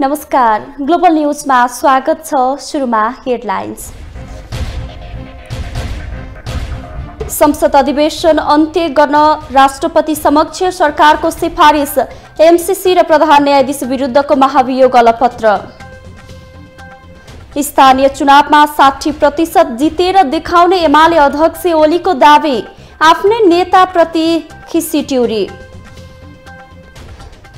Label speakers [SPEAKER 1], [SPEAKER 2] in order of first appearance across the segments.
[SPEAKER 1] नमस्कार, ग्लोबल न्यूजमा स्वागत छ। सुरुमा हेडलाइन्स। संसद अधिवेशन अन्त्य गर्न राष्ट्रपति समक्ष सरकारको सिफारिस। एमसीसी र प्रधान न्यायाधीश विरुद्धको महाभियोग अलपत्र। स्थानीय चुनावमा 60% जितेर देखाउने एमाले अध्यक्ष ओलीको दावी। आफ्नै नेताप्रति खिसी ट्युरी।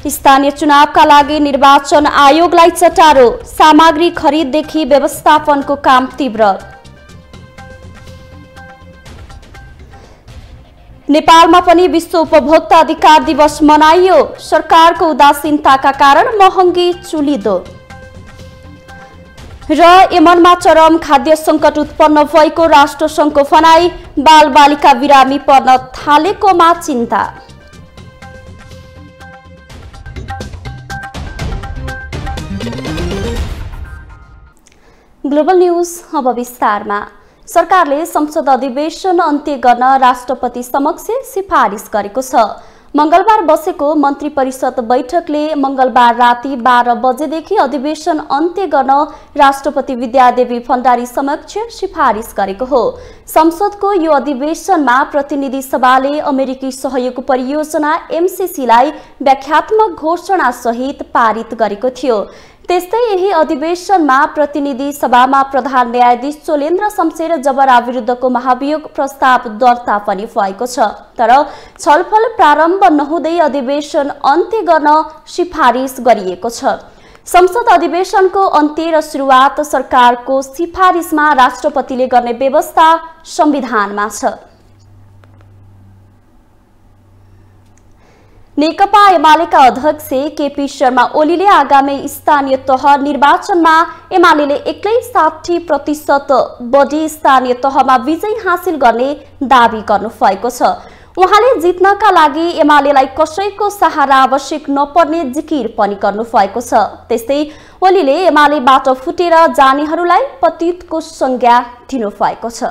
[SPEAKER 1] स्थानीय चुनावका लागि निर्वाचन आयोगलाई चटारो। सामग्री खरिददेखि व्यवस्थापनको काम तीव्र। नेपालमा पनि विश्व उपभोक्ता अधिकार दिवस मनाइयो। सरकारको उदासीनताका कारण महँगी चुलिदो। र यमनमा चरम खाद्य सङ्कट उत्पन्न भएको राष्ट्रसङ्घको भनाई। बालबालिका बिरामी पर्न थालेकोमा चिन्ता। ग्लोबल न्यूज अब विस्तारमा। सरकारले संसद अधिवेशन अन्त्य गर्न राष्ट्रपति समक्ष सिफारिस गरेको छ। मंगलबार बसेको मन्त्री परिषद बैठकले मंगलबार राति 12 बजेदेखि अधिवेशन अन्त्य गर्न राष्ट्रपति विद्यादेवी भण्डारी समक्ष सिफारिस गरेको हो। संसदको यो अधिवेशनमा प्रतिनिधि सभाले अमेरिकी सहयोग परियोजना एमसीसीलाई व्याख्यात्मक घोषणा सहित पारित गरेको थियो। त्यस्तै यही अधिवेशनमा प्रतिनिधि सभामा प्रधान न्यायाधीश चोलेन्द्र शमशेर जबरा विरुद्धको महाभियोग प्रस्ताव दर्ता पनि भएको छ। तर छलफल प्रारम्भ नहुँदै अधिवेशन अन्त्य गर्न सिफारिस गरिएको छ। संसद अधिवेशनको अन्त्य र सुरुवात सरकारको सिफारिसमा राष्ट्रपतिले गर्ने व्यवस्था संविधानमा छ। नेकपा एमालेका अध्यक्ष केपी शर्मा ओलीले आगामी स्थानीय तह निर्वाचनमा एमालेले एक्लै 60% बढी स्थानीय तहमा विजय हासिल गर्ने दावी गर्नुभएको छ। उहाँले जित्नका लागि एमालेलाई कसैको सहारा आवश्यक नपर्ने जिकिर पनि गर्नुभएको छ। त्यस्तै ओलीले एमालेबाट फुटेर जानेहरूलाई पतितको संज्ञा दिनुभएको छ।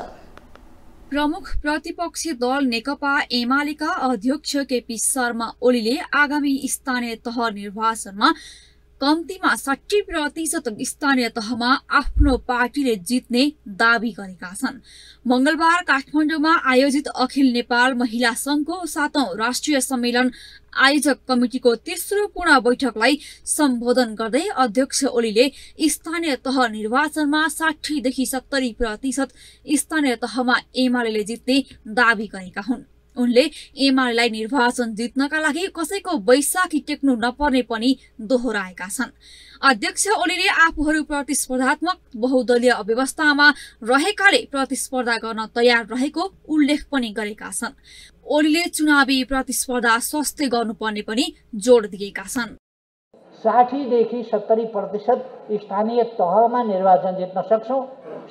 [SPEAKER 2] प्रमुख प्रतिपक्षी दल नेकपा एमालेका अध्यक्ष केपी शर्मा ओलीले आगामी स्थानीय तह निर्वाचनमा कम्तीमा 60% स्थानीय तहमा आफ्नो पार्टीले जित्ने दावी गरेका छन्। मंगलबार काठमाडौँमा आयोजित अखिल नेपाल महिला संघको 7औं राष्ट्रिय सम्मेलन आयोजक कमिटिको तेस्रो पूर्ण बैठकलाई सम्बोधन गर्दै अध्यक्ष ओलीले स्थानीय तह निर्वाचनमा 60 देखि 70% स्थानीय तहमा एमालेले जित्ने दावी गरेका हुन्। उनले एमालेलाई निर्वाचन जित्नका लागि कसैको बैसाखी टेक्नु नपर्ने पनि दोहोर्याएका छन्। अध्यक्ष ओलीले आफूहरू प्रतिस्पर्धात्मक बहुदलीय व्यवस्थामा रहेकाले प्रतिस्पर्धा गर्न तयार रहेको उल्लेख पनि गरेका छन्। ओलीले चुनावी प्रतिस्पर्धा स्वस्थ गर्नुपर्ने पनि जोड दिएका छन्।
[SPEAKER 3] 60 देखि 70% स्थानीय तहमा निर्वाचन जित्न सक्छौं।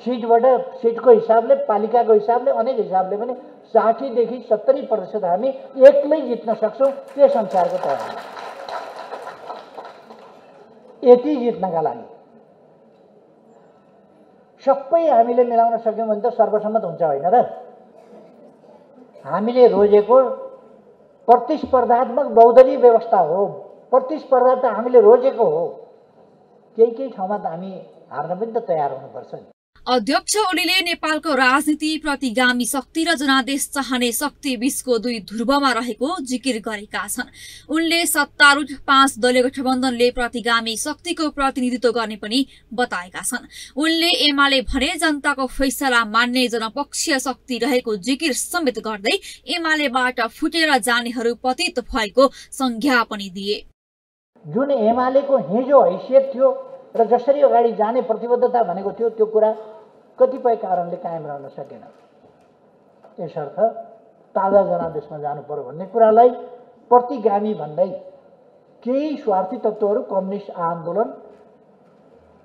[SPEAKER 3] सिटको हिसाबले, पालिकाको हिसाबले, अनेक हिसाबले पनि 60 देखि 70% हामी एक्लै जित्न सक्छौं। त्यस अनुसारको तयारी यति जित्नका लागि सबै हामीले मिलाउन सक्यौं भने त सर्वसम्मत हुन्छ होइन र। हामीले रोजेको प्रतिस्पर्धात्मक बहुदलीय व्यवस्था हो। प्रतिस्पर्धा त हामीले रोजेको हो। केही ठाउँमा त हामी हार्न पनि त तयार हुनुपर्छ नि।
[SPEAKER 2] अध्यक्ष ओलीले नेपालको राजनीति प्रतिगामी शक्ति र जनादेश चाहने शक्ति बीचको दुई ध्रुवमा रहेको जिकिर गरेका छन्। उनले सत्तारूढ 5 दलीय गठबन्धनले प्रतिगामी शक्तिको प्रतिनिधित्व गर्ने पनि बताएका छन्। उनले एमाले भने जनताको फैसला मान्ने जनपक्षीय शक्ति रहेको जिकिर समेत गर्दै एमालेबाट फुटेर जानेहरू पतित भएको संज्ञा पनि दिए।
[SPEAKER 3] जुन एमालेको हिजो हैसियत थियो र जसरी अगाडि जाने प्रतिबद्धता भनेको थियो, त्यो कुरा कतिपय कारणले कायम रहन सकेन। यसर्थ ताजा जनादेशमा जानु पर्यो भन्ने कुरालाई प्रतिगामी भन्दै केही स्वार्थी तत्त्वहरू कम्युनिस्ट आन्दोलन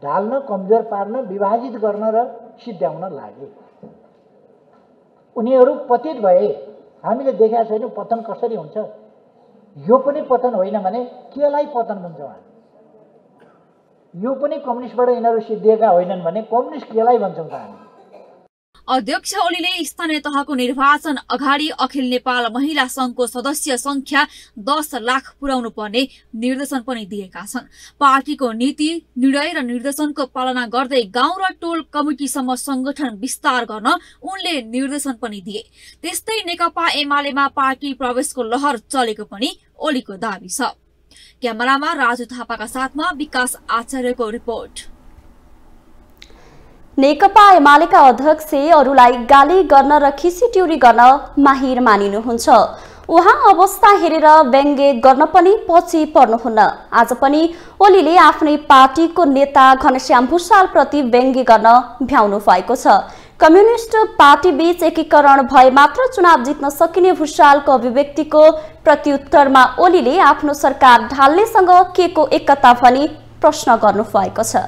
[SPEAKER 3] ढाल्न, कमजोर पार्न, विभाजित गर्न र सिद्ध्याउन लागे। उनीहरू पतित भए। हामीले देखेका छैनौँ पतन कसरी हुन्छ। यो पनि पतन होइन भने केलाई पतन भन्छौँ? यो पनि कम्युनिस्टबाट यिनीहरू सिद्धिएका होइनन् भने कम्युनिस्ट केलाई भन्छौँ त हामी?
[SPEAKER 2] अध्यक्ष ओलीले स्थानीय तहको निर्वाचन अगाडि अखिल नेपाल महिला संघको सदस्य संख्या 10 लाख पुर्याउनु पर्ने निर्देशन पनि दिएका छन्। पार्टीको नीति, निर्णय र निर्देशनको पालना गर्दै गाउँ र टोल कमिटीसम्म संगठन विस्तार गर्न उनले निर्देशन पनि दिए। त्यस्तै नेकपा एमालेमा पार्टी प्रवेशको लहर चलेको पनि ओलीको दाबी छ। क्यामेरामा राजु थापाका साथमा विकास आचार्यको रिपोर्ट।
[SPEAKER 1] नेकपा एमालेका अध्यक्ष अरूलाई गाली गर्न र खिसिट्युरी गर्न माहिर मानिनुहुन्छ। उहाँ अवस्था हेरेर व्यङ्ग्य गर्न पनि पछि पर्नुहुन्न। आज पनि ओलीले आफ्नै पार्टीको नेता घनश्याम भुसालप्रति व्यङ्ग्य गर्न भ्याउनु भएको छ। कम्युनिस्ट पार्टी बीच एकीकरण भए मात्र चुनाव जित्न सकिने भुसालको अभिव्यक्तिको प्रत्युत्तरमा ओलीले आफ्नो सरकार ढाल्नेसँग के को एकता भनी प्रश्न गर्नु भएको छ।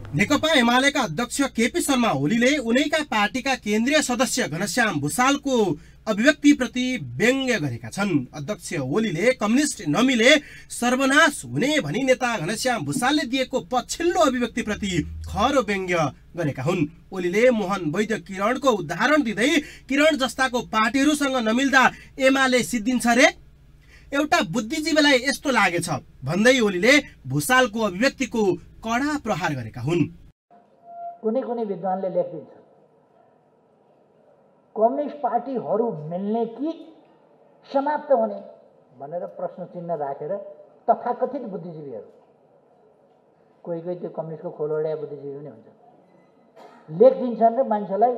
[SPEAKER 4] नेकपा एमालेका अध्यक्ष केपी शर्मा ओलीले उनैका पार्टीका केन्द्रीय सदस्य घनश्याम भुसालको अभिव्यक्तिप्रति व्यङ्ग्य गरेका छन्। अध्यक्ष ओलीले कम्युनिस्ट नमिले सर्वनाश हुने भनी नेता घनश्याम भुसालले दिएको पछिल्लो अभिव्यक्तिप्रति खरो व्यङ्ग्य गरेका हुन्। ओलीले मोहन वैद्य किरणको उदाहरण दिँदै किरण जस्ताको पार्टीहरूसँग नमिल्दा एमाले सिद्धिन्छ रे, एउटा बुद्धिजीवीलाई यस्तो लागेछ भन्दै ओलीले भुसालको अभिव्यक्तिको कडा प्रहार गरेका हुन्।
[SPEAKER 3] कुनै कुनै विद्वानले लेखिदिन्छ कम्युनिस्ट पार्टीहरू मिल्ने कि समाप्त हुने भनेर प्रश्न चिन्ह राखेर तथाकथित बुद्धिजीवीहरू, कोही कोही त्यो कम्युनिस्टको खोलवडिया बुद्धिजीवी पनि हुन्छ, लेखिदिन्छन् र मान्छेलाई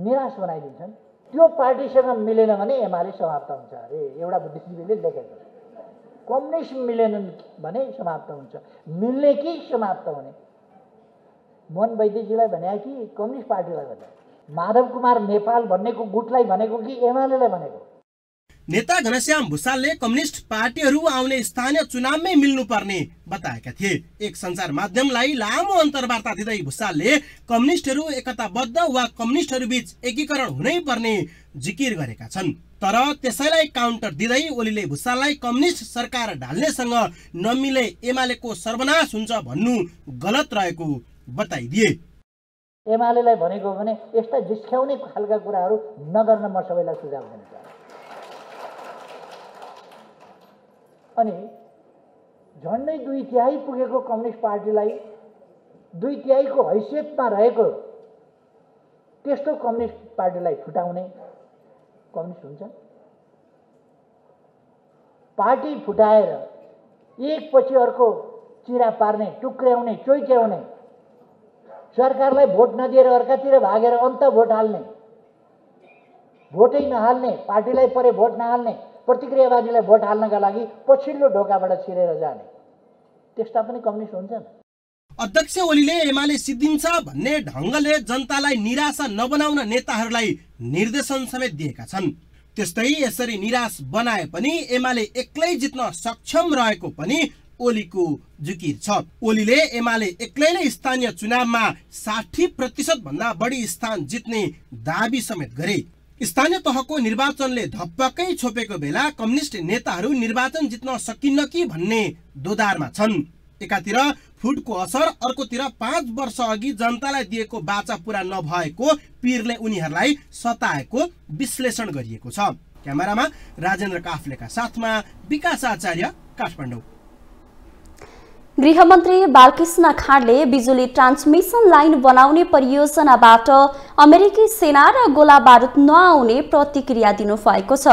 [SPEAKER 3] निराश बनाइदिन्छन्। त्यो पार्टीसँग मिलेन भने एमाले समाप्त हुन्छ अरे, एउटा बुद्धिजीवीले लेखेको। कम्युनिस्ट मिलेनन् भने समाप्त हुन्छ, मिल्ने कि समाप्त हुने। मोहन वैद्यजीलाई भने कि कम्युनिस्ट पार्टीलाई भने, माधव कुमार नेपाल भन्नेको गुटलाई भनेको कि एमालेलाई भनेको।
[SPEAKER 4] नेता घनश्याम भुसालले कम्युनिस्ट पार्टीहरू आउने स्थानीय चुनावमै मिल्नुपर्ने बताएका थिए। एक सञ्चार माध्यमलाई लामो अन्तर्वार्ता दिँदै भुसालले कम्युनिस्टहरू एकताबद्ध वा कम्युनिस्टहरू बीच एकीकरण हुनै पर्ने जिकिर गरेका छन्। तर त्यसैलाई काउन्टर दिँदै ओलीले भुसाललाई कम्युनिस्ट सरकार ढाल्नेसँग नमिले एमालेको सर्वनाश हुन्छ भन्नु गलत रहेको बताइदिए।
[SPEAKER 3] एमालेलाई भनेको भने यस्ता जिस्क्याउने खालका कुराहरू नगर्न म सबैलाई सुझाव दिन चाहन्छु। अनि झन्डै 2/3 पुगेको कम्युनिस्ट पार्टीलाई 2/3 हैसियतमा रहेको त्यस्तो कम्युनिस्ट पार्टीलाई फुटाउने कम्युनिस्ट हुन्छ? पार्टी फुटाएर एकपछि अर्को चिरा पार्ने, टुक्र्याउने, चोइक्याउने, सरकारलाई भोट नदिएर अर्कातिर भागेर अन्त भोट हाल्ने, भोटै नहाल्ने, पार्टीलाई परे भोट नहाल्ने, प्रतिक्रियावादीलाई भोट हाल्नका लागि पछिल्लो ढोकाबाट छिरेर जाने, त्यस्ता पनि कम्युनिस्ट हुन्छन्।
[SPEAKER 4] अध्यक्ष ओलीले एमाले सिद्धिन्छ भन्ने ढङ्गले जनतालाई निराशा नबनाउन नेताहरूलाई निर्देशन समेत दिएका छन्। त्यस्तै यसरी निराश बनाए पनि एमाले एक्लै जित्न सक्षम रहेको पनि ओलीको जिकिर छ। ओलीले एमाले एक्लैले स्थानीय चुनावमा 60% भन्दा बढी स्थान जित्ने दाबी समेत गरे। स्थानीय तहको निर्वाचनले धप्पकै छोपेको बेला कम्युनिस्ट नेताहरू निर्वाचन जित्न सकिन्न कि भन्ने दोधारमा छन्। एकातिर फुटको असर, अर्कोतिर 5 वर्ष अघि जनतालाई दिएको बाचा पूरा नभएको पीरले उनीहरूलाई सताएको विश्लेषण गरिएको छ। क्यामेरामा राजेन्द्र काफ्लेका साथमा विकास आचार्य, काठमाडौँ।
[SPEAKER 1] गृहमन्त्री बालकृष्ण खाँडले बिजुली ट्रान्समिसन लाइन बनाउने परियोजनाबाट अमेरिकी सेना र गोला बारुद नआउने प्रतिक्रिया दिनुभएको छ।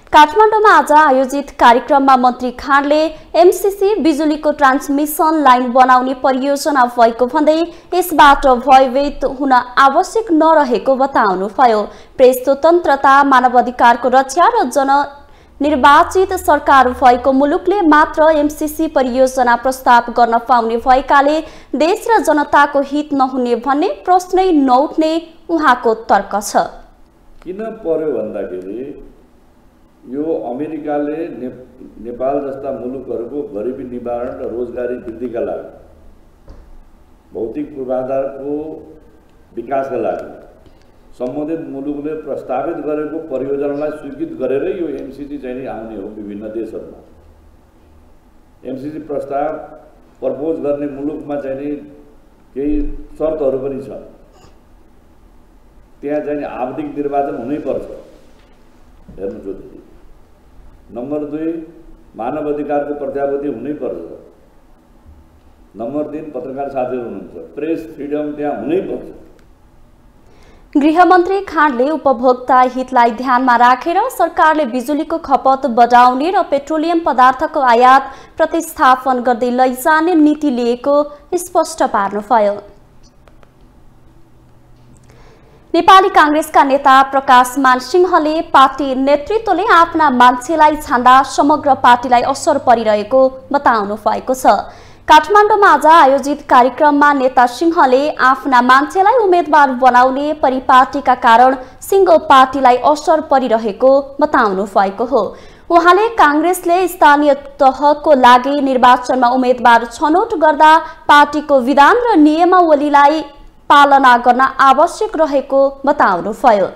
[SPEAKER 1] काठमाडौँमा आज आयोजित कार्यक्रममा मन्त्री खाँडले एमसीसी बिजुलीको ट्रान्समिसन लाइन बनाउने परियोजना भएको भन्दै यसबाट भयभीत हुन आवश्यक नरहेको बताउनुभयो। प्रेस स्वतन्त्रता, मानवाधिकारको रक्षा र जननिर्वाचित सरकार भएको मुलुकले मात्र एमसीसी परियोजना प्रस्ताव गर्न पाउने भएकाले देश र जनताको हित नहुने भन्ने प्रश्नै नउठ्ने उहाँको तर्क छ।
[SPEAKER 5] किन पर्यो भन्दाखेरि यो अमेरिकाले नेपाल जस्ता मुलुकहरूको गरिबी निवारण र रोजगारी वृद्धिका लागि, भौतिक पूर्वाधारको विकासका लागि सम्बन्धित मुलुकले प्रस्तावित गरेको परियोजनालाई स्वीकृत गरेरै यो एमसीसी चाहिँ आउने हो। विभिन्न देशहरूमा एमसीसी प्रस्ताव प्रपोज गर्ने मुलुकमा चाहिँ केही शर्तहरू पनि छ। त्यहाँ चाहिँ आवधिक निर्वाचन हुनैपर्छ। हेर्नु जोति। नम्बर 2 मानव अधिकारको प्रत्याभूति हुनैपर्छ। नम्बर 3 पत्रकार साथीहरू हुनुहुन्छ, प्रेस फ्रिडम त्यहाँ हुनैपर्छ।
[SPEAKER 1] गृहमन्त्री खाँडले उपभोक्ता हितलाई ध्यानमा राखेर सरकारले बिजुलीको खपत बढाउने र पेट्रोलियम पदार्थको आयात प्रतिस्थापन गर्दै लैजाने नीति लिएको स्पष्ट पार्नुभयो। नेपाली कांग्रेसका नेता प्रकाश मानसिंहले पार्टी नेतृत्वले आफ्ना मान्छेलाई छान्दा समग्र पार्टीलाई असर परिरहेको बताउनु भएको छ। काठमाडौँमा आज आयोजित कार्यक्रममा नेता सिंहले आफ्ना मान्छेलाई उम्मेदवार बनाउने परिपाटीका कारण सिंगो पार्टीलाई असर परिरहेको बताउनु भएको हो। उहाँले कांग्रेसले स्थानीय तहको लागि निर्वाचनमा उम्मेदवार छनौट गर्दा पार्टीको विधान र नियमावलीलाई पालना गर्न आवश्यक रहेको बताउनुभयो।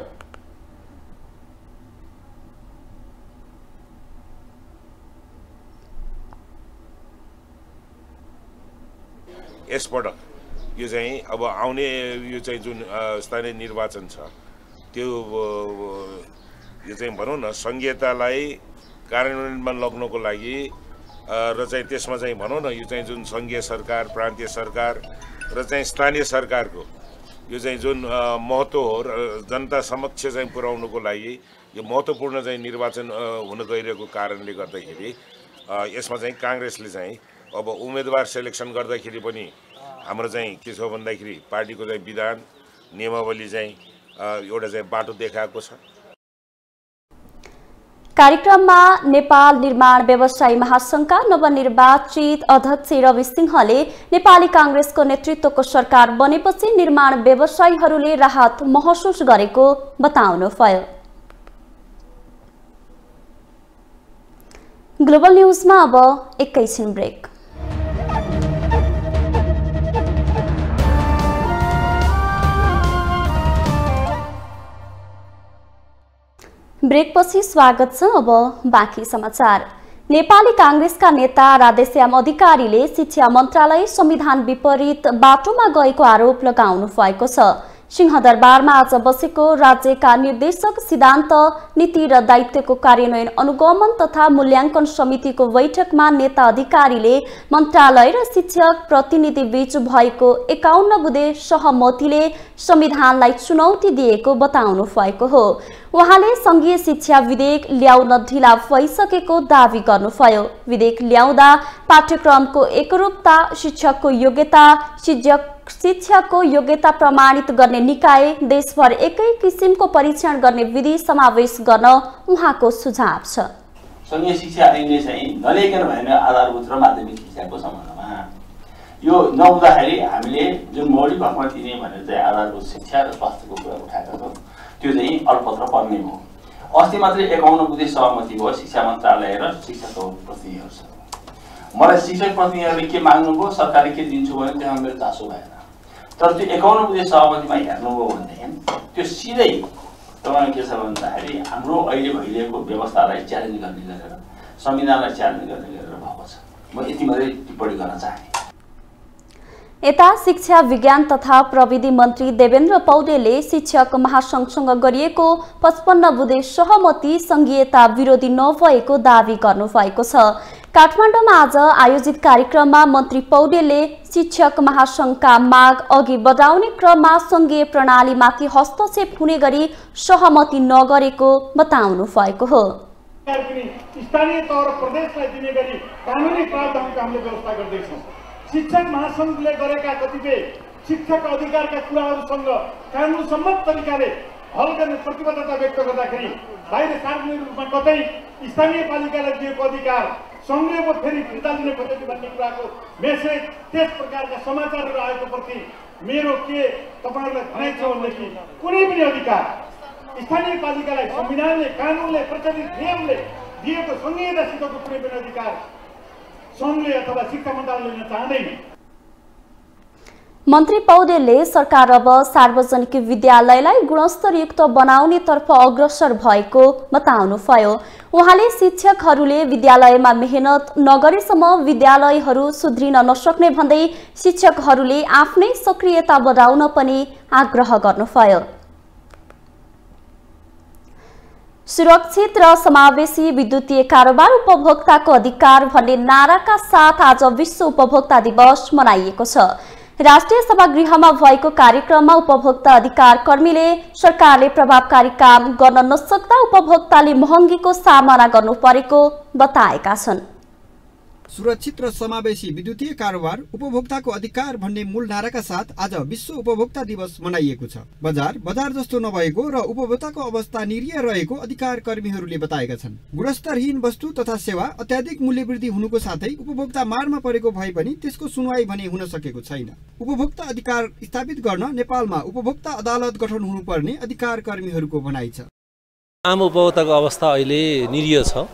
[SPEAKER 6] यसपटक यो चाहिँ अब आउने यो चाहिँ जुन स्थानीय निर्वाचन छ त्यो यो चाहिँ भनौँ न संघीयतालाई कार्यान्वयनमा लग्नको लागि र चाहिँ त्यसमा चाहिँ भनौँ न यो चाहिँ जुन संघीय सरकार, प्रान्तीय सरकार र चाहिँ स्थानीय सरकारको यो चाहिँ जुन महत्त्व हो र जनता समक्ष चाहिँ पुर्याउनुको लागि यो महत्त्वपूर्ण चाहिँ निर्वाचन हुन गइरहेको कारणले गर्दाखेरि यसमा चाहिँ कांग्रेसले चाहिँ अब उम्मेदवार सेलेक्सन गर्दाखेरि पनि हाम्रो चाहिँ के छ भन्दाखेरि पार्टीको चाहिँ विधान नियमावली चाहिँ एउटा चाहिँ बाटो देखाएको छ।
[SPEAKER 1] कार्यक्रममा नेपाल निर्माण व्यवसायी महासंघका नवनिर्वाचित अध्यक्ष रवि सिंहले नेपाली कांग्रेसको नेतृत्वको सरकार बनेपछि निर्माण व्यवसायीहरूले राहत महसुस गरेको बताउनुभयो। ग्लोबल न्यूजमा अब एकैछिन ब्रेक। ब्रेकपछि स्वागत छ। अब बाँकी समाचार। नेपाली कांग्रेसका नेता राधेश्याम अधिकारीले शिक्षा मन्त्रालय संविधान विपरीत बाटोमा गएको आरोप लगाउनु भएको छ। सिंहदरबारमा आज बसेको राज्यका निर्देशक सिद्धान्त नीति र दायित्वको कार्यान्वयन अनुगमन तथा मूल्याङ्कन समितिको बैठकमा नेता अधिकारीले मन्त्रालय र शिक्षक प्रतिनिधि बीच भएको 51 बुँदे सहमतिले संविधानलाई चुनौती दिएको बताउनु भएको हो। उहाँले संघीय शिक्षा विधेयक ल्याउन ढिला भइसकेको दावी गर्नुभयो। विधेयक ल्याउँदा पाठ्यक्रमको एकरूपता, शिक्षकको योग्यता प्रमाणित गर्ने निकाय, देशभर एकै किसिमको परीक्षण गर्ने विधि समावेश गर्न उहाँको सुझाव छ।
[SPEAKER 7] संघीय शिक्षा ऐनले चाहिँ नल्याइकन भएन आधारभूत र माध्यमिक शिक्षाको सम्बन्धमा यो नहुँदाखेरि हामीले जुन मौलिक हकमा दिने भनेर चाहिँ आधारभूत शिक्षा र स्वास्थ्यको कुरा उठाएका छौँ त्यो चाहिँ अल्पत्र पर्ने हो। अस्ति मात्रै 51 बुँदे सहमति भयो शिक्षा मन्त्रालय र शिक्षकको प्रतिनिधिहरूसँग। मलाई शिक्षक प्रतिनिधिहरूले के माग्नुभयो, सरकारले के दिन्छु भने त्यसमा मेरो चासो भएन। तर त्यो 51 बुँदे सहमतिमा हेर्नुभयो भनेदेखि त्यो सिधै तपाईँ के छ भन्दाखेरि हाम्रो अहिले भइरहेको व्यवस्थालाई च्यालेन्ज गर्ने गरेर, संविधानलाई च्यालेन्ज गर्ने गरेर भएको छ। म यति मात्रै टिप्पणी गर्न चाहे।
[SPEAKER 1] यता शिक्षा विज्ञान तथा प्रविधि मन्त्री देवेन्द्र पौडेलले शिक्षक महासंघसँग गरिएको 55 बुँदे सहमति संघीयता विरोधी नभएको दावी गर्नुभएको छ। काठमाडौँमा आज आयोजित कार्यक्रममा मन्त्री पौडेलले शिक्षक महासंघका माग अघि बढाउने क्रममा संघीय प्रणालीमाथि हस्तक्षेप हुने गरी सहमति नगरेको बताउनु भएको हो।
[SPEAKER 8] स्थानीय तह र प्रदेशलाई दिने गरी कानुनी प्रावधानको हामीले व्यवस्था गर्दैछौँ। शिक्षक महासंघले गरेका कतिपय शिक्षक अधिकारका कुराहरूसँग कानुन सम्मत तरिकाले हल गर्ने प्रतिबद्धता व्यक्त गर्दाखेरि बाहिर सार्वजनिक रूपमा कतै स्थानीय पालिकालाई दिएको अधिकार संघले फेरि फिर्ता लिने खोजेको भन्ने कुराको मेसेज, त्यस प्रकारका समाचारहरू आएको प्रति मेरो के तपाईँहरूलाई भनाइ छ भनेदेखि कुनै पनि अधिकार स्थानीय पालिकालाई संविधानले, कानुनले, प्रचलित नियमले दिएको संहितासितको कुनै पनि अधिकार संघले अथवा शिक्षा मन्त्रालयले लिन चाहँदैन।
[SPEAKER 1] मन्त्री पौडेलले सरकार अब सार्वजनिक विद्यालयलाई गुणस्तरयुक्त बनाउनेतर्फ अग्रसर भएको बताउनुभयो। उहाँले शिक्षकहरूले विद्यालयमा मेहनत नगरेसम्म विद्यालयहरू सुध्रिन नसक्ने भन्दै शिक्षकहरूले आफ्नै सक्रियता बढाउन पनि आग्रह गर्नुभयो। सुरक्षित र समावेशी विद्युतीय कारोबार उपभोक्ताको अधिकार भन्ने नाराका साथ आज विश्व उपभोक्ता दिवस मनाइएको छ। राष्ट्रिय सभागृहमा भएको कार्यक्रममा उपभोक्ता अधिकार कर्मीले सरकारले प्रभावकारी काम गर्न नसक्दा उपभोक्ताले महँगीको सामना गर्नु परेको बताएका छन्।
[SPEAKER 9] सुरक्षित र समावेशी विद्युतीय कारोबार उपभोक्ताको अधिकार भन्ने मूल नाराका साथ आज विश्व उपभोक्ता दिवस मनाइएको छ। बजार जस्तो नभएको र उपभोक्ताको अवस्था निरीह रहेको अधिकार कर्मीहरूले बताएका छन्। गुणस्तरहीन वस्तु तथा सेवा अत्याधिक मूल्य वृद्धि हुनुको साथै उपभोक्ता मारमा परेको भए पनि त्यसको सुनवाई भने हुन सकेको छैन। उपभोक्ता अधिकार स्थापित गर्न नेपालमा उपभोक्ता अदालत गठन हुनुपर्ने अधिकार कर्मीहरूको भनाइ छ।
[SPEAKER 10] आम उपभोक्ताको अवस्था अहिले निरीह छ।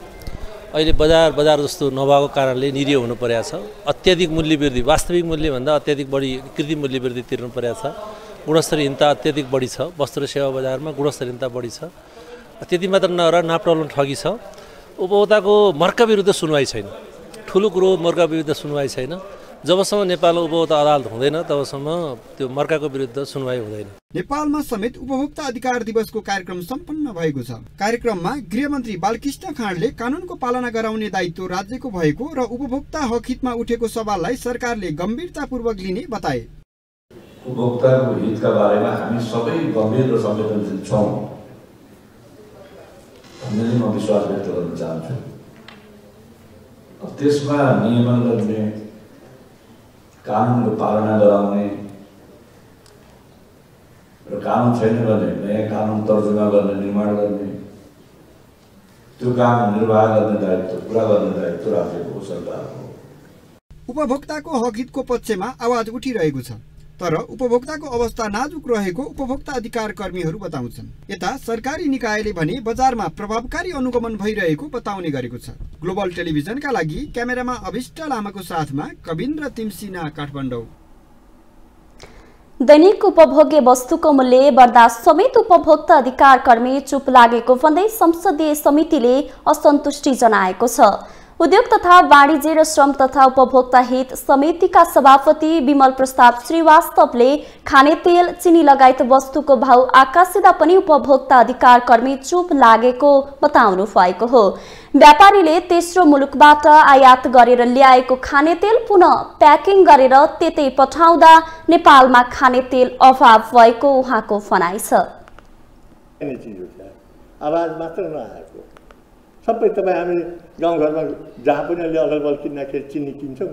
[SPEAKER 10] अहिले बजार जस्तो नभएको कारणले निरीह हुनु परेको छ। अत्याधिक मूल्य वृद्धि, वास्तविक मूल्यभन्दा अत्याधिक बढी कृत्रिम मूल्य वृद्धि तिर्नु परेको छ। गुणस्तरहीनता अत्याधिक बढी छ। वस्तु र सेवा बजारमा गुणस्तरहीनता बढी छ। त्यति मात्र नभएर नाप्टोलमा ठगी छ। उपभोक्ताको मर्का विरुद्ध सुनवाई छैन। ठुलो कुरो मर्का विरुद्ध सुनवाई छैन। जबसम्म नेपालमा उपभोक्ता अदालत हुँदैन तबसम्म त्यो मर्काको विरुद्ध सुनवाई हुँदैन।
[SPEAKER 9] नेपालमा समेत उपभोक्ता अधिकार दिवसको कार्यक्रम सम्पन्न भएको छ। कार्यक्रममा गृहमन्त्री बालकृष्ण खाँडले कानुनको पालना गराउने दायित्व राज्यको भएको र उपभोक्ता हक हितमा उठेको सवाललाई सरकारले गम्भीरतापूर्वक लिने बताए।
[SPEAKER 5] उपभोक्ताको हितका बारेमा हामी सबै गम्भीर र संवेदनशील छौँ भन्ने म विश्वास व्यक्त गर्न चाहन्छु। त्यसमा नियमन गर्ने, कानुनको पालना गराउने र कानुन छैन भने नयाँ कानुन तर्जुमा गर्ने, निर्माण गर्ने, त्यो काम निर्वाह गर्ने दायित्व, पुरा गर्ने दायित्व राज्यको, सरकारको।
[SPEAKER 9] उपभोक्ताको हक हितको पक्षमा आवाज उठिरहेको छ, तर उपभोक्ताको अवस्था नाजुक रहेको उपभोक्ता अधिकार कर्मीहरू बताउँछन्। यता सरकारी निकायले भने बजारमा प्रभावकारी अनुगमन भइरहेको बताउने गरेको छ। ग्लोबल टेलिभिजनका लागि क्यामेरामा अभिष्ट लामाको साथमा कविन्द्र तिमसिना, काठमाडौँ।
[SPEAKER 1] दैनिक उपभोग्य वस्तुको मूल्य बढ्दा समेत उपभोक्ता अधिकार कर्मी चुप लागेको भन्दै संसदीय समितिले असन्तुष्टि जनाएको छ। उद्योग तथा वाणिज्य र श्रम तथा उपभोक्ता हित समितिका सभापति विमल प्रसाद श्रीवास्तवले खाने तेल, चिनी लगायत वस्तुको भाव आकाशिँदा पनि उपभोक्ता अधिकार कर्मी चुप लागेको बताउनु भएको हो। व्यापारीले तेस्रो मुलुकबाट आयात गरेर ल्याएको खाने तेल पुनः प्याकिङ गरेर त्यतै पठाउँदा नेपालमा खाने तेल अभाव भएको उहाँको भनाइ छ।
[SPEAKER 8] आवाज मात्र नआएको सबै तपाईँ हामी गाउँघरमा जहाँ पनि अहिले अगल बगल किन्दाखेरि चिनी किन्छौँ,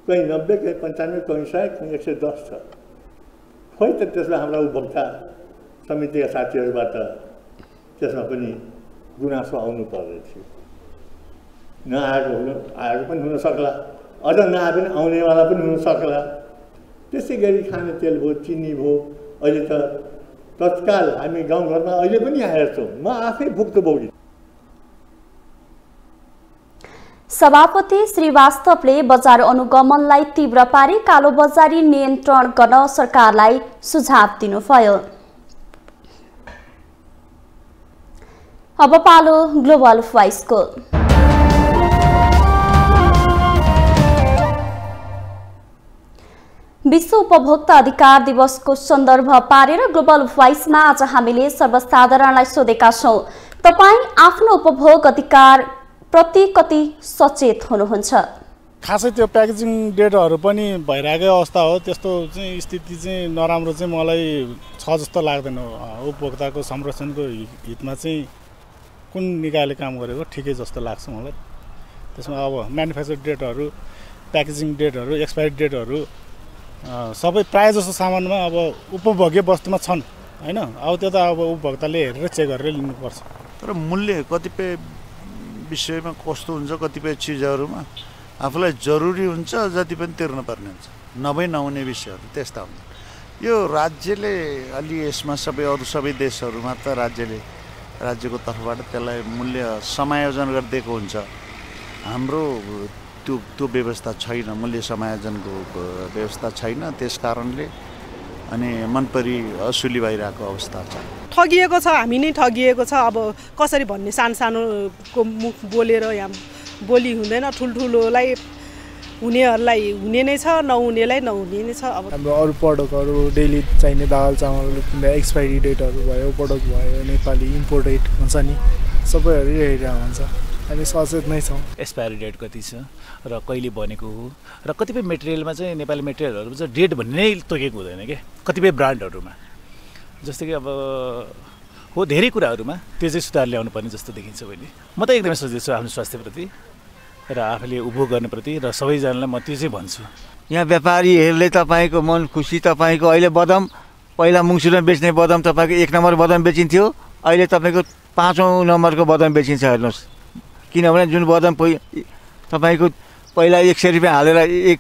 [SPEAKER 8] कहीँ 90, कहीँ 95, कहीँ 100, कहीँ 110 छ। खोइ त त्यसमा हाम्रा उपभोक्ता समितिका साथीहरूबाट त्यसमा पनि गुनासो आउनु पर्ने थियो। आएको पनि हुन सक्ला, अझ नआए पनि आउनेवाला पनि हुन सक्ला। त्यसै गरी खाने तेल भयो, चिनी भयो, अहिले त तत्काल हामी गाउँघरमा अहिले पनि हेर्छौँ। म आफै भुक्तभोगी।
[SPEAKER 1] सभापति श्रीवास्तवले बजार अनुगमनलाई तीव्र पारी कालोबजारी नियन्त्रण गर्न सरकारलाई सुझाव दिनुभयो। अब पालो ग्लोबल भोइसको। विश्व उपभोक्ता अधिकार दिवसको सन्दर्भ पारेर ग्लोबल भोइसमा आज हामीले सर्वसाधारणलाई सोधेका छौं, तपाईँ आफ्नो उपभोग अधिकार प्रति कति सचेत हुनुहुन्छ?
[SPEAKER 11] खासै त्यो प्याकेजिङ डेटहरू पनि भइरहेकै अवस्था हो। त्यस्तो चाहिँ स्थिति चाहिँ नराम्रो चाहिँ मलाई छ जस्तो लाग्दैन। उपभोक्ताको संरक्षणको हितमा चाहिँ कुन निकायले काम गरेको ठिकै जस्तो लाग्छ मलाई। त्यसमा अब म्यानुफ्याक्चर डेटहरू, प्याकेजिङ डेटहरू, एक्सपायरी डेटहरू सबै प्रायः जस्तो सामानमा अब उपभोग्य वस्तुमा छन् हैन। अब त्यो त अब उपभोक्ताले हेरेर चेक गरेर लिनुपर्छ।
[SPEAKER 12] तर मूल्य कतिपय विषयमा कस्तो हुन्छ, कतिपय चिजहरूमा आफूलाई जरुरी हुन्छ जति पनि तिर्नुपर्ने हुन्छ, नभई नहुने विषयहरू त्यस्ता हुन्छन्। यो राज्यले अलि यसमा अरू सबै देशहरूमा त राज्यको तर्फबाट त्यसलाई मूल्य समायोजन गरिदिएको हुन्छ। हाम्रो त्यो व्यवस्था छैन, मूल्य समायोजनको व्यवस्था छैन। त्यस कारणले अनि मनपरी असुली भइरहेको अवस्था छ।
[SPEAKER 13] ठगिएको छ, हामी नै ठगिएको छ। अब कसरी भन्ने, सानोको मुख बोलेर यहाँ बोली हुँदैन। ठुल्ठुलोलाई हुनेहरूलाई हुने नै छ, नहुनेलाई नहुने नै छ। अब
[SPEAKER 11] हाम्रो अरू प्रडक्टहरू डेली चाहिने दाल चामल किन्दा एक्सपायरी डेटहरू भयो, प्रडक्ट भयो, नेपाली इम्पोर्टेड हुन्छ नि, सबैहरू यही हेरिरहेको हुन्छ। हामी सचेत नै छौँ।
[SPEAKER 14] एक्सपायरी डेट कति छ र कहिले बनेको हो र कतिपय मेटेरियलमा चाहिँ नेपाली मेटेरियलहरू चाहिँ डेट भन्ने नै तोकेको हुँदैन क्या कतिपय ब्रान्डहरूमा। जस्तै कि अब हो धेरै कुराहरूमा त्यो चाहिँ सुधार ल्याउनु पर्ने जस्तो देखिन्छ बहिनी। म त एकदमै सचेत छु आफ्नो स्वास्थ्यप्रति र आफूले उपभोग गर्नेप्रति र सबैजनालाई म त्यो चाहिँ भन्छु।
[SPEAKER 15] यहाँ व्यापारीहरूले तपाईँको मन खुसी तपाईँको अहिले बदाम पहिला मुङसुरमा बेच्ने बदाम तपाईँको 1 नम्बर बदाम बेचिन्थ्यो, अहिले तपाईँको 5औं नम्बरको बदाम बेचिन्छ हेर्नुहोस्। किनभने जुन बदाम तपाईँको पहिला 100 रुपियाँ हालेर 1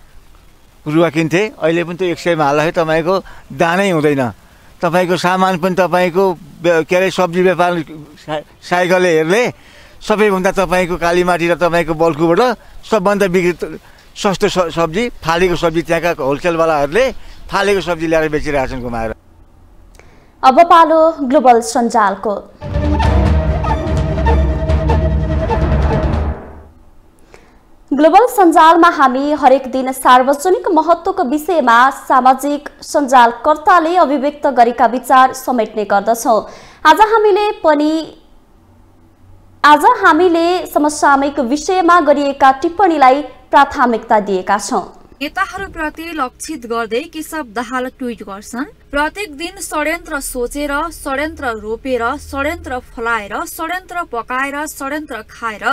[SPEAKER 15] रुवा किन्थे, अहिले पनि त्यो 100 मा हाल्दाखेरि तपाईँको दानै हुँदैन। तपाईँको सामान पनि तपाईँको के अरे सब्जी व्यापार साइकलहरूले सबैभन्दा तपाईँको कालीमाटी र तपाईँको बल्कुबाट सबभन्दा बिक्री सस्तो सब्जी फालेको सब्जी त्यहाँका होलसेलवालाहरूले फालेको सब्जी ल्याएर बेचिरहेछन् घुमाएर।
[SPEAKER 1] अब पालो ग्लोबल सञ्जालको। ग्लोबल सञ्जालमा हामी हरेक दिन सार्वजनिक महत्त्वको विषयमा सामाजिक सञ्जालकर्ताले अभिव्यक्त गरेका विचार समेट्ने गर्दछौँ। आज हामीले समसामयिक विषयमा गरिएका टिप्पणीलाई प्राथमिकता दिएका छौँ।
[SPEAKER 2] नेताहरूप्रति लक्षित गर्दै केशव दाहाल ट्विट गर्छन्, प्रत्येक दिन षड्यन्त्र सोचेर, षड्यन्त्र रोपेर, षड्यन्त्र फलाएर, षड्यन्त्र पकाएर, षड्यन्त्र खाएर,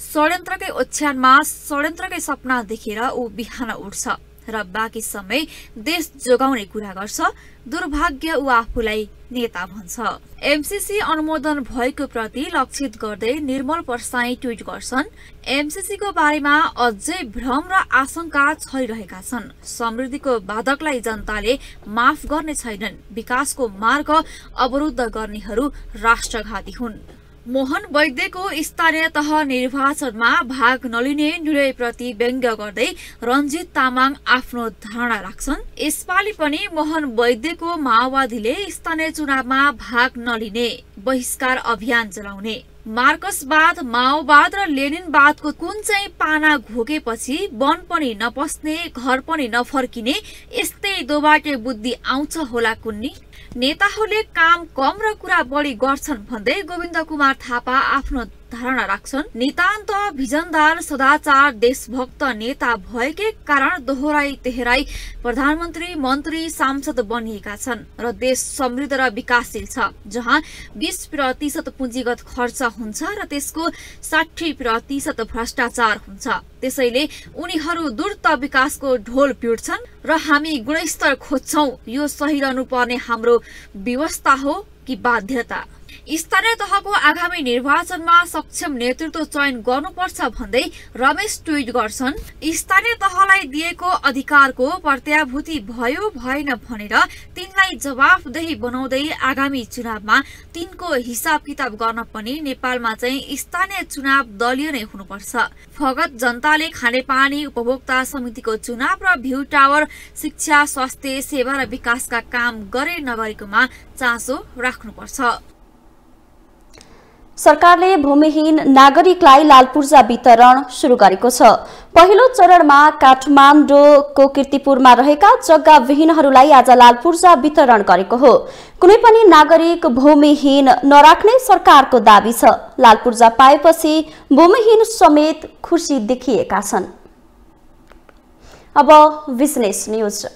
[SPEAKER 2] षड्यन्त्रकै ओछ्यानमा षड्यन्त्रकै सपना देखेर ऊ बिहान उठ्छ र बाँकी समय देश जोगाउने कुरा गर्छ। दुर्भाग्य ऊ आफूलाई नेता भन्छ। एमसीसी अनुमोदन भएको प्रति लक्षित गर्दै निर्मल परसाई ट्विट गर्छन्, एमसीसी को बारेमा अझै भ्रम र आशंका छरिरहेका छन्। समृद्धिको बाधकलाई जनताले माफ गर्ने छैनन्। विकासको मार्ग अवरुद्ध गर्नेहरू राष्ट्रघाती हुन्। मोहन वैद्यको स्थानीय तह निर्वाचनमा भाग नलिने निर्णयप्रति व्यङ्ग्य गर्दै रञ्जित तामाङ आफ्नो धारणा राख्छन्। यसपालि पनि मोहन वैद्यको माओवादीले स्थानीय चुनावमा भाग नलिने बहिष्कार अभियान चलाउने, मार्क्सवाद, माओवाद र लेनिनवादको कुन चाहिँ पाना घोकेपछि वन पनि नपस्ने, घर पनि नफर्किने यस्तै दोबाटे बुद्धि आउँछ होला कुन्नी। नेताहरूले काम कम र कुरा बढी गर्छन् भन्दै गोविन्द कुमार थापा आफ्नो धारणा राख्छन्। नितान्त भिजनदार, सदाचार, देशभक्त नेता भएकै कारण दोहोराई तेहराई प्रधानमन्त्री, मन्त्री, सांसद बनिएका छन् र देश समृद्ध र विकासशील छ, जहाँ 20% पुँजीगत खर्च हुन्छ र त्यसको 60% भ्रष्टाचार हुन्छ। त्यसैले उनीहरू द्रुत विकासको ढोल पिट्छन् र हामी गुणस्तर खोज्छौं। यो सही रहनुपर्ने हाम्रो व्यवस्था हो कि बाध्यता? स्थानीय तहको आगामी निर्वाचनमा सक्षम नेतृत्व चयन गर्नुपर्छ भन्दै रमेश ट्विट गर्छन्, स्थानीय तहलाई दिएको अधिकारको प्रत्याभूति भयो भएन भनेर तिनलाई जवाफदेही बनाउँदै आगामी चुनावमा तिनको हिसाब किताब गर्न पनि नेपालमा चाहिँ स्थानीय चुनाव दलीय नै हुनुपर्छ। फगत जनताले खानेपानी, उपभोक्ता समितिको चुनाव र भ्यू टावर, शिक्षा, स्वास्थ्य सेवा र विकासका काम गरे नगरेकोमा चासो राख्नुपर्छ।
[SPEAKER 1] सरकारले भूमिहीन नागरिकलाई लालपूर्जा वितरण सुरु गरेको छ। पहिलो चरणमा काठमाडौँको कीर्तिपुरमा रहेका जग्गा विहीनहरूलाई आज लालपूर्जा वितरण गरेको हो। कुनै पनि नागरिक भूमिहीन नराख्ने सरकारको दाबी छ। लालपूर्जा पाएपछि भूमिहीन समेत खुसी देखिएका छन्। अब बिजनेस न्यूज।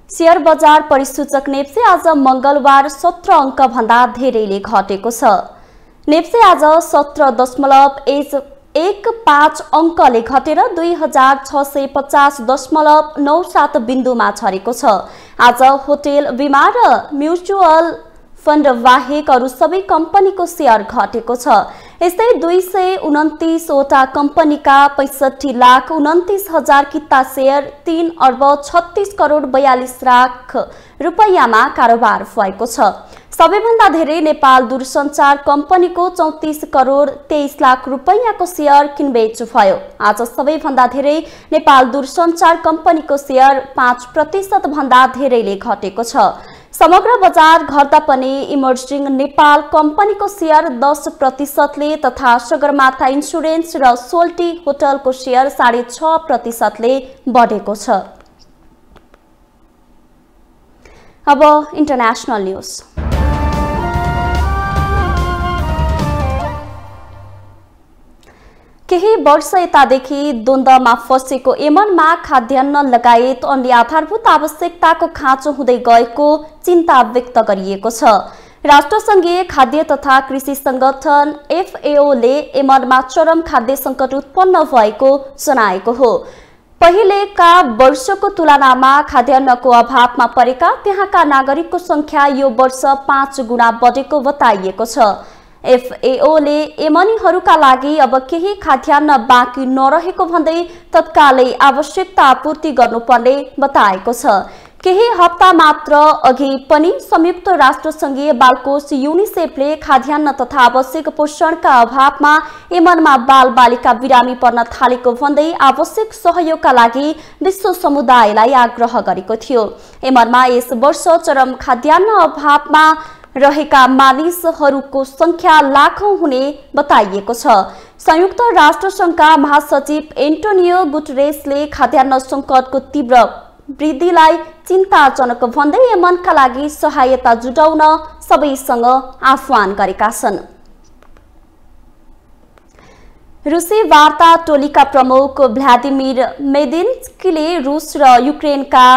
[SPEAKER 1] शेयर बजार परिसूचक नेप्से आज मंगलबार 17 अंक भन्दा धेरैले घटेको छ। नेप्से आज 17.15 अंकले घटेर 2650.97 बिन्दुमा छरेको छ। आज होटेल, बीमा र म्युचुअल फन्ड बाहेक अरु सबै कम्पनीको शेयर घटेको छ। यस्तै 229 वटा कम्पनीका 65,29,000 किता शेयर 3,36,42,00,000 रुपैयाँमा कारोबार भएको छ। सबैभन्दा धेरै नेपाल दूरसञ्चार कम्पनीको 34,23,00,000 रुपैयाँको शेयर किनबेच भयो। आज सबैभन्दा धेरै नेपाल दूरसञ्चार कम्पनीको शेयर 5% भन्दा धेरैले घटेको छ। समग्र बजार घट्दा पनि इमर्जिङ नेपाल कम्पनीको शेयर 10%ले तथा सगरमाथा इन्स्योरेन्स र सोल्टी होटलको शेयर 6.5%ले बढेको छ। अब इन्टरनेशनल न्यूज। केही वर्ष यतादेखि द्वन्द्वमा फँसेको यमनमा खाद्यान्न लगायत अन्य आधारभूत आवश्यकताको खाँचो हुँदै गएको चिन्ता व्यक्त गरिएको छ। राष्ट्रसङ्घीय खाद्य तथा कृषि संगठन FAO-ले यमनमा चरम खाद्य सङ्कट उत्पन्न भएको जनाएको हो। पहिलेका वर्षको तुलनामा खाद्यान्नको अभावमा परेका त्यहाँका नागरिकको संख्या यो वर्ष 5 गुणा बढेको बताइएको छ। FAO-ले यमनीहरूका लागि अब केही खाद्यान्न बाँकी नरहेको भन्दै तत्कालै आवश्यकता आपूर्ति गर्नुपर्ने बताएको छ। केही हप्ता मात्र अघि पनि संयुक्त राष्ट्रसङ्घीय बालकोष युनिसेफले खाद्यान्न तथा आवश्यक पोषणका अभावमा यमनमा बालबालिका बिरामी पर्न थालेको भन्दै आवश्यक सहयोगका लागि विश्व समुदायलाई आग्रह गरेको थियो। यमनमा यस वर्ष चरम खाद्यान्न अभावमा रहेका मानिसहरूको संख्या लाखौं हुने बताइएको छ। संयुक्त राष्ट्रसङ्घका महासचिव एन्टोनियो गुटरेसले खाद्यान्न सङ्कटको तीव्र वृद्धिलाई चिन्ताजनक भन्दै यमनका लागि सहायता जुटाउन सबैसँग आह्वान गरेका छन्। रुसी वार्ता टोलीका प्रमुख भ्लादिमिर मेदिन्स्कीले रुस र युक्रेनका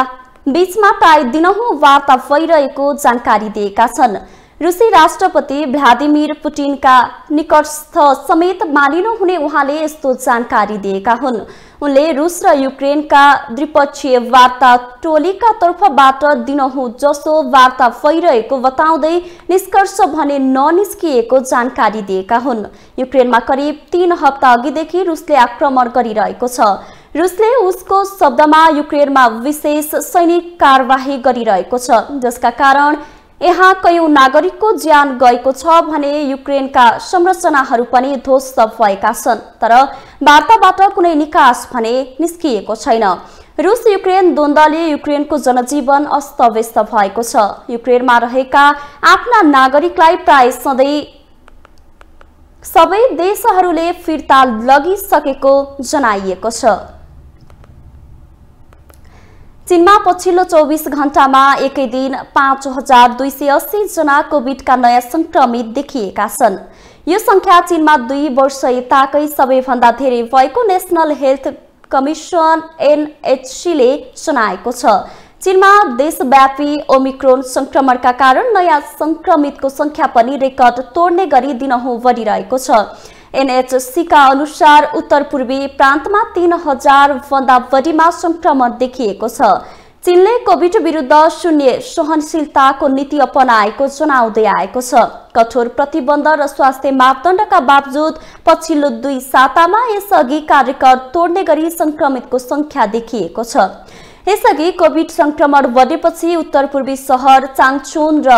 [SPEAKER 1] बीचमा प्राय दिनहुँ वार्ता भइरहेको जानकारी दिएका छन्। रुसी राष्ट्रपति भ्लादिमिर पुटिनका निकटस्थ समेत मानिनुहुने उहाँले यस्तो जानकारी दिएका हुन्। उनले रुस र युक्रेनका द्विपक्षीय वार्ता टोलीका तर्फबाट दिनहुँ जसो वार्ता भइरहेको बताउँदै निष्कर्ष भने ननिस्किएको जानकारी दिएका हुन्। युक्रेनमा करिब 3 हप्ता अघिदेखि रुसले आक्रमण गरिरहेको छ। रुसले उसको शब्दमा युक्रेनमा विशेष सैनिक कारबाही गरिरहेको छ, जसका कारण यहाँ कयौं नागरिकको ज्यान गएको छ भने युक्रेनका संरचनाहरू पनि ध्वस्त भएका छन्। तर वार्ताबाट कुनै निकास भने निस्किएको छैन। रुस युक्रेन द्वन्द्वले युक्रेनको जनजीवन अस्तव्यस्त भएको छ। युक्रेनमा रहेका आफ्ना नागरिकलाई प्राय सबै देशहरूले फिर्ता लगिसकेको जनाइएको छ। चीनमा पछिल्लो 24 घण्टामा एकै दिन 5280 जना कोभिडका नयाँ संक्रमित देखिएका छन्। यो संख्या चीनमा 2 वर्ष यताकै सबैभन्दा धेरै भएको नेशनल हेल्थ कमिसन NHC-ले जनाएको छ। चीनमा देशव्यापी ओमिक्रोन संक्रमणका कारण नयाँ संक्रमितको संख्या पनि रेकर्ड तोड्ने गरी दिनहुँ बढिरहेको छ। NHC-का अनुसार उत्तर पूर्वी प्रान्तमा 3000 भन्दा बढीमा संक्रमण देखिएको छ। चीनले कोभिड विरुद्ध शून्य सहनशीलताको नीति अपनाएको जनाउँदै आएको छ। कठोर प्रतिबन्ध र स्वास्थ्य मापदण्डका बावजुद पछिल्लो 2 सातामा यसअघिका रेकर्ड तोड्ने गरी संक्रमितको संख्या देखिएको छ। यसअघि कोभिड संक्रमण बढेपछि उत्तर पूर्वी शहर चाङचुन र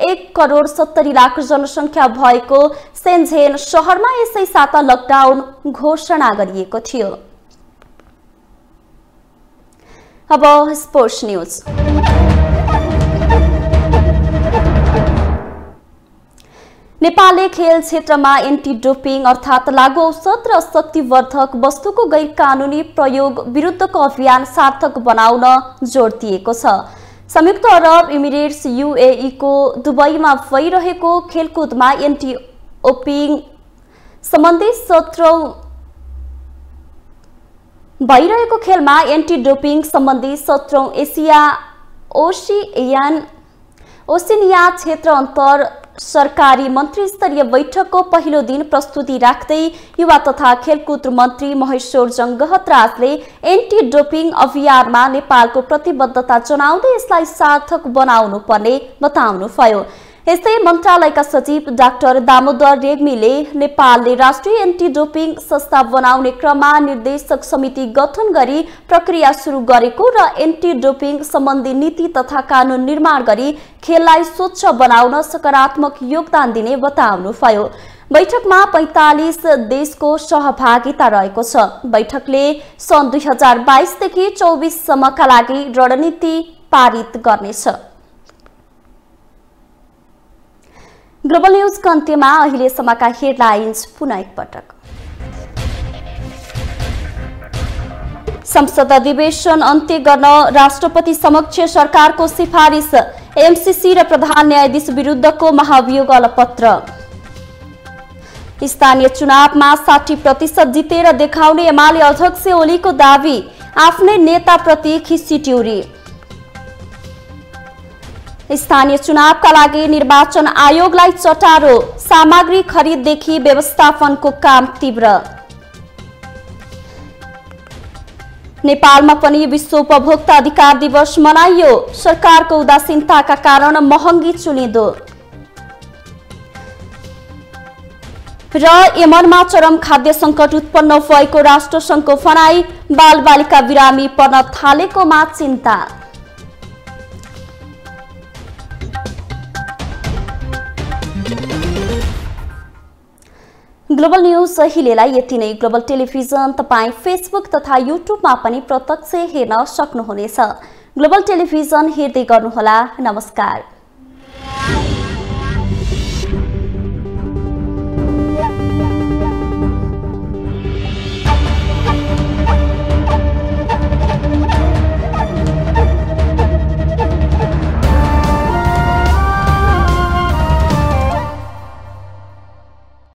[SPEAKER 1] 1,70,00,000 जनसङ्ख्या भएको सेन्झेन शहरमा यसै साता लकडाउन घोषणा गरिएको थियो। अब स्पोर्ट्स न्यूज। नेपालले खेल क्षेत्रमा एन्टी डोपिङ अर्थात् लागू औषध र शक्तिवर्धक वस्तुको गैर कानुनी प्रयोग विरुद्धको अभियान सार्थक बनाउन जोड दिएको छ। संयुक्त अरब इमिरेट्स UAE को दुबईमा भइरहेको खेलकुदमा एन्टी डोपिङ सम्बन्धी 17औं भइरहेको खेलमा एन्टी डोपिङ सम्बन्धी 17औं एसिया ओसिनिया क्षेत्र अन्तर सरकारी मन्त्री स्तरीय बैठकको पहिलो दिन प्रस्तुति राख्दै युवा तथा खेलकुद मन्त्री महेश्वरजङ गहतराजले एन्टी डोपिङ अभियानमा नेपालको प्रतिबद्धता जनाउँदै यसलाई सार्थक बनाउनु पर्ने बताउनुभयो। यस्तै मन्त्रालयका सचिव डाक्टर दामोदर रेग्मीले नेपालले राष्ट्रिय एन्टी डोपिङ संस्था बनाउने क्रममा निर्देशक समिति गठन गरी प्रक्रिया सुरु गरेको र एन्टी डोपिङ सम्बन्धी नीति तथा कानून निर्माण गरी खेललाई स्वच्छ बनाउन सकारात्मक योगदान दिने बताउनुभयो। बैठकमा 45 देशको सहभागिता रहेको छ। बैठकले सन् 2022 देखि 24 सम्मका लागि रणनीति पारित गर्नेछ। ग्लोबल न्यूजको अन्त्यमा अहिलेसम्मका हेडलाइन्स पुनः एकपटक। संसद अधिवेशन अन्त्य गर्न राष्ट्रपति समक्ष सरकारको सिफारिस, एमसीसी र प्रधान न्यायाधीश विरुद्धको महाभियोग अलपत्र। स्थानीय चुनावमा 60% जितेर देखाउने एमाले अध्यक्ष ओलीको दावी, आफ्नै नेताप्रति खिस्सी ट्युरी। स्थानीय चुनावका लागि निर्वाचन आयोगलाई चटारो, सामग्री खरिददेखि व्यवस्थापनको काम तीव्र। नेपालमा पनि विश्व उपभोक्ता अधिकार दिवस मनाइयो, सरकारको उदासीनताका कारण महँगी चुलिँदो। र यमनमा चरम खाद्य संकट उत्पन्न भएको राष्ट्रसङ्घको भनाई, बालबालिका बिरामी पर्न थालेकोमा चिन्ता। ग्लोबल न्यूज अहिलेलाई यति नै। ग्लोबल टेलिभिजन तपाईँ फेसबुक तथा युट्युबमा पनि प्रत्यक्ष हेर्न सक्नुहुनेछ। ग्लोबल टेलिभिजन हेर्दै गर्नुहोला। नमस्कार।